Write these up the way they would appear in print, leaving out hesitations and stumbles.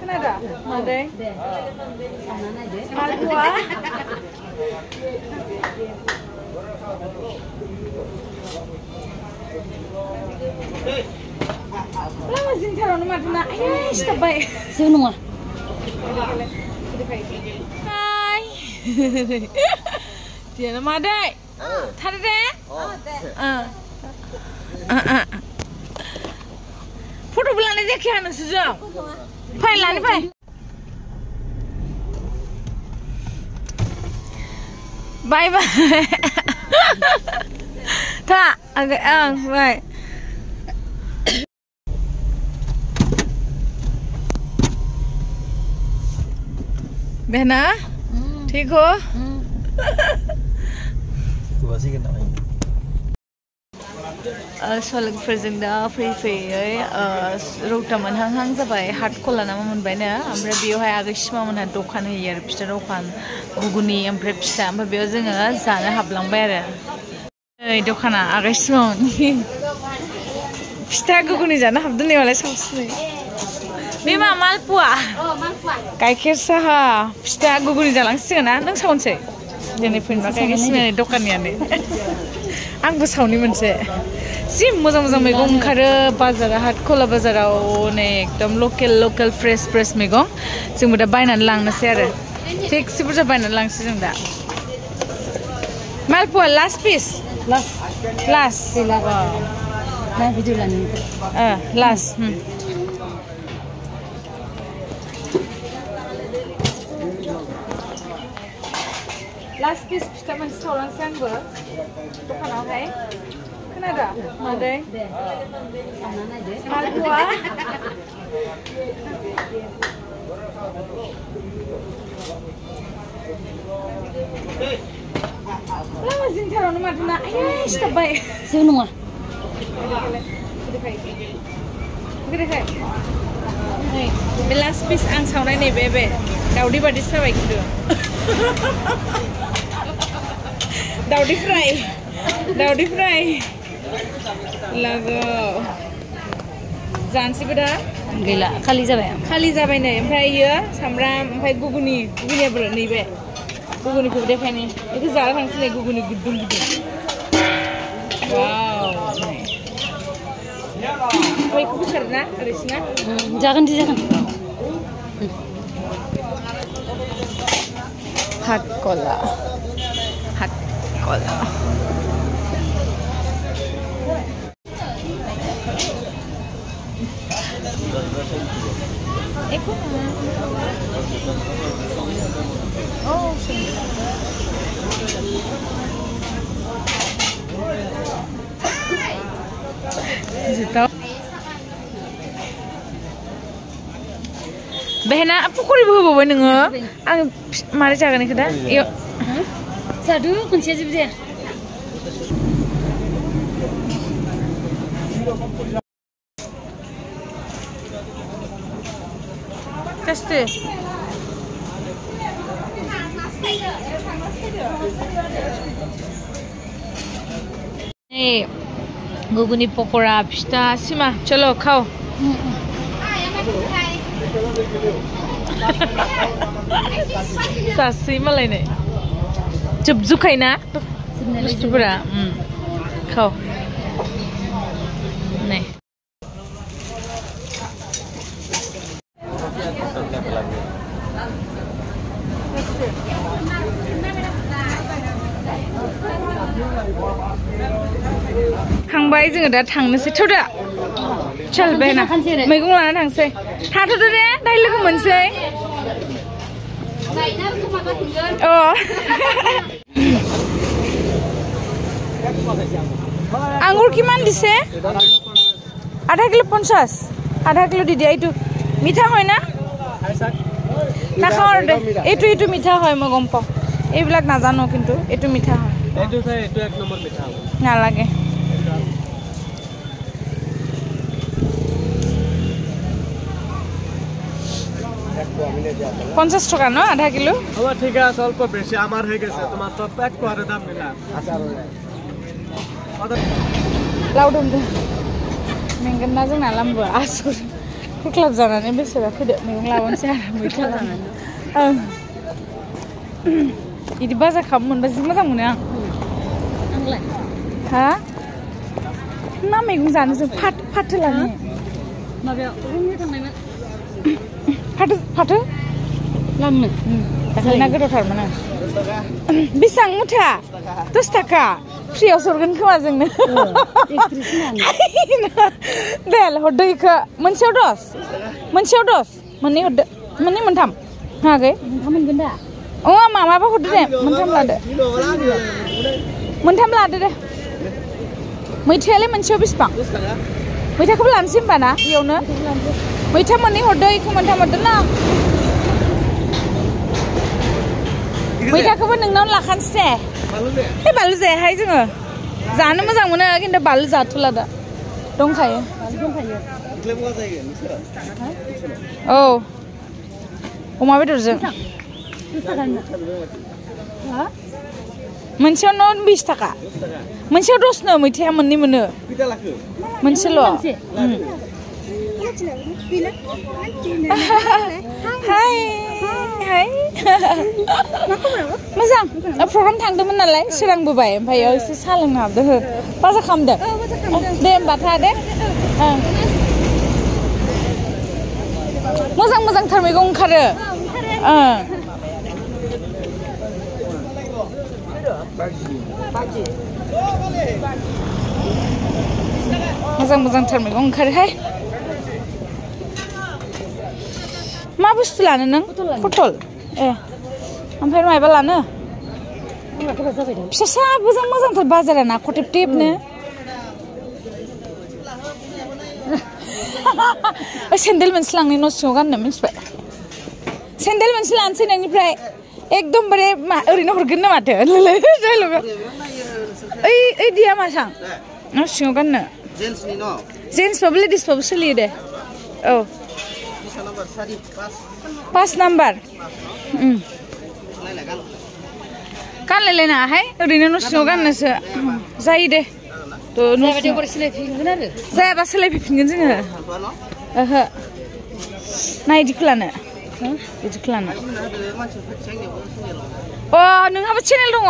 Kenapa? Made? Hatkhola. Lama sih taruh nomor mana? Stop by. Sino nga? Hai. Dia nama ada. Thada deh. Foto bulan aja kian sejauh. Pai lani pai. Bye bye. Tak, agak bye. Behna, ठीक हो? लोगोफोरजों दा फैयै रौता मोनहां जाबाय हाटखला नामा मोनबायनो ओमफ्राय बेयावहाय आगै सिमा मोनहा दखान होयो आरो फिथा दखान गुगुनि ओमफ्राय फिथा ओमफ्राय बेयाव जोङो जानो हाबलांबाय आरो नै दखाना आगै सिमानि फिथा गुगुनि जानो हाबदों नै मालाय सावसुनै बे मा मालपुवा गाइखेर साहा फिथा गुगुनि जालांसिगोन ना नों सावनोसै दिनै फैनोबा गाइखेर सिमानि दखाननियानो आंबो सावनि मोनसे जि मोजां मोजां मैगं ओंखारो बाजारा हाटखला बाजाराव नै एकदम लकेल फ्रेश मैगं जोंबो दा बायनानै लांनोसै आरो थिगसे बुरजा बायनानै लांसै जों दा मालपुवा लास्ट पिस लास्ट ना भिडिअ लानो लास्ट लास्ट पिस फिथा मोनसे सावलांसै आंबो दखानावहाय खोनादों मादै हाटखला lama sih taruh nomor mana? Stop by. Sino nga? Gede kai. Hey, the last piece ang saunai nih bebe. Daudi badi sabai gitu. Daudi fry. Lagu. Jansi beda. Gila, kali जाबाय nih. Ompray iya, samram, ompray guguni bro nih be. Guguni ku deh kayaknya. Itu zara langsung nih guguni gedung. Wow. Kau ikut karena arisnya? Jangan. Hatkhola. Oh, Behna, apa kau ribu bawa nengo? Ang mari jaga nih kada? Iyo. Sadu, kunci aja bisa. Teste. Nih, guguni pokora pista sima, chalo kau. Sasi malai nih. Jebzukai na? Jebzukura. Kau. Nih. Hwbai जोङो दा थांनोसै थौदा चल बेना मैगं लाना थांसै थाथ'दो दे दाय लोगो मोनसै आंगुर किमान दिसे आधा किलो 50 आधा किलो দি দিয়া এইটো মিঠা হয় না নাখাও দে এইটো মিঠা হয় মই গম পাও এইবিলাক নাজানো কিন্তু এইটো মিঠা হয় এইটো এক নম্বৰ মিঠা হয় না লাগে পঞ্চাশ টাকা ন আধা কিলো হ'ব ঠিক আছে অল্প বেশি আমার হয়ে গেছে তোমার তো প্যাক করে দাম মিলা আচার লাউডুম মেंगन ना जोंना लामबो आसुर क्लाब जानानै बेसेरा फैदो मैगं लाबोनोसै आरो मैथा लानानै इदि बाजार खालामनो मोनबा जि मोजां मोनो आं आंलाय हा मा मैगं जानो जों फाथो लाङो माबायाव रुमनि थांनायमोन फाथो लांनो ना गोथावथारमोन आं बेसेबां मुथा 10 थाखा फ्रियाव सरगोन खोमा जोंनो दे हरदो इखो मोनसेयाव 10 मोननै हरदो मोननै मोनथाम हागै मोनगोन दा अ माबा हरदो दे मोनथाम लादो दे मैथायालाय मोनसेयाव बेसेबां मैथाखौबो लानोसै होमबा ना इयावनो मैथा मोननै हरदो इखौ मोनथाम हरदो ना मैथाखौबो नोंनावनो लाखानोसै दे बानलु जायाहाय जोङो जानो मोजां मोनो खिन्थु बानलु जाथ'ला दा दंखायो औ अमा बेदरजों मोनसेयावनो 20 थाखा मोनसेयाव 10 नो मैथाया मोननै मोनो मोनसेल' हाय मोजां प्रग्राम थांदोंमोन नालाय सोरांबोबाय ओमफ्राय एसे साहा लोंनो हाबदों बाजार खालामदों दे होमबा था दे मोजांथार मैगं ओंखारो मोजांथार मैगं ओंखारोहाय मा बुस्थु लानो नों पटल ए ओमफ्राय मायबा लानो फिसा मोजांथार बाजारा ना खटेबनो सेन्देल मोनसे लांनो न' सिङाव गाननो मिथिबाय सेन्देल मोनसे लानोसै नोंनिफ्राय एकदमबारे ओरैनो हरगोन ना माथो ओइ दिया मासां न' सिङाव गाननो जेन्सबाबो लेडिसबाबो सोलियो दे औ 5 नाम्बार गानलायलायनाङाहाय ओरैनो न' सिङाव गाननोसो जायो दे जायाबा सोलायफैफिनगोन जोङो ओहो ना इदिखौ लानो अ नोंहाबो चेनेल दङ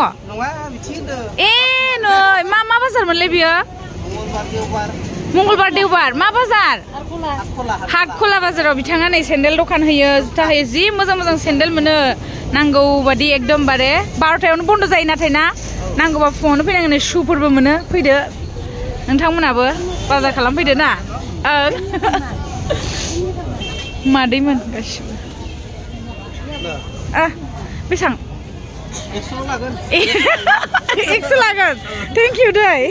ए नै मा बाजारमोनलाय बियो मंगलबार देवबार मा बाजार हाटखला बाजाराव बिथाङा नै सेन्देल दखान होयो जुथा होयो जि मोजां सेन्देल मोनो नांगौ बादि एकदमबारे 12टायावनो बन्द जायो नाथाय ना नांगौबा फुङावनो फैनांगोन शुफोरबो मोनो फैदो नोंथांमोनाबो बाजार खालामफैदो ना ओं मादैमोन गासिबो बेसेबां 100 लागोन थेंक इउ दै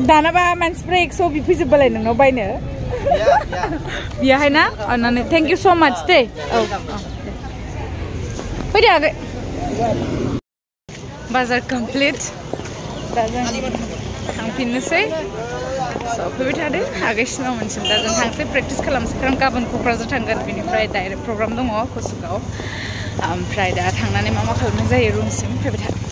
दानाबा मानसिफ्रा 100 बिफैजोबबालाय नोंनाव बायनो बियाहाय ना अन्नानै थेंक इउ स' माच दे औ फैदो आगै बाजार कमप्लिट दा जों थांफिननोसै फैबाय थादो आगैसिनाव मोनसिम दा जों थांसै प्रेक्टिस खालामसै खारन गाबोन क'क्राझार थांगोन बेनिफ्राय डाइरेक्ट प्रग्राम दङ कसुगाव ओमफ्राय दा थांनानै मा खालामनाय जायो रुमसिम फैबाय थादो